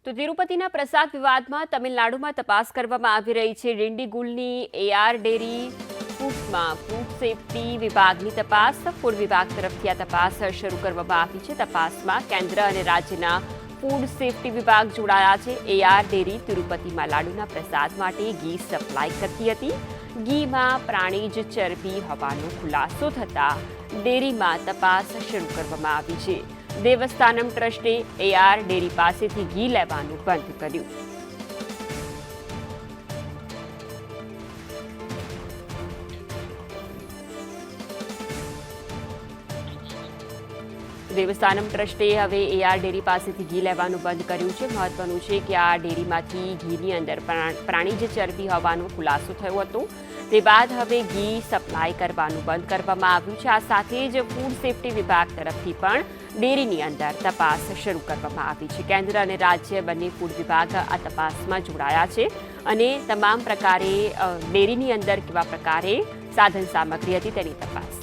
તો તિરુપતિના પ્રસાદ વિવાદમાં તમિલનાડુમાં તપાસ કરવામાં આવી રહી છે. ડિંડીગુલની એઆર ડેરી ફૂડમાં ફૂડ સેફટી વિભાગની તપાસ. ફૂડ વિભાગ તરફથી આ તપાસ શરૂ કરવામાં આવી છે. તપાસમાં કેન્દ્ર અને રાજ્યના ફૂડ સેફટી વિભાગ જોડાયા છે. એઆર ડેરી તિરુપતિમાં લાડુના પ્રસાદ માટે ઘી સપ્લાય કરતી હતી. ઘીમાં પ્રાણીજ ચરબી હોવાનો ખુલાસો થતાં ડેરીમાં તપાસ શરૂ કરવામાં આવી છે. દેવસ્થાનમ ટ્રસ્ટે એઆર ડેરી પાસેથી ઘી લેવાનું બંધ કર્યું. દેવસ્થાનમ ટ્રસ્ટે હવે એઆર ડેરી પાસેથી ઘી લેવાનું બંધ કર્યું છે. મહત્વનું છે કે આ ડેરીમાંથી ઘીની અંદર પ્રાણીજ ચરબી હોવાનો ખુલાસો થયો હતો. તે બાદ હવે ઘી સપ્લાય કરવાનું બંધ કરવામાં આવ્યું છે. આ સાથે જ ફૂડ સેફટી વિભાગ તરફથી પણ ડેરીની અંદર તપાસ શરૂ કરવામાં આવી છે. કેન્દ્ર અને રાજ્ય બંને ફૂડ વિભાગ આ તપાસમાં જોડાયા છે અને તમામ પ્રકારે ડેરીની અંદર કેવા પ્રકારે સાધન સામગ્રી હતી તેની તપાસ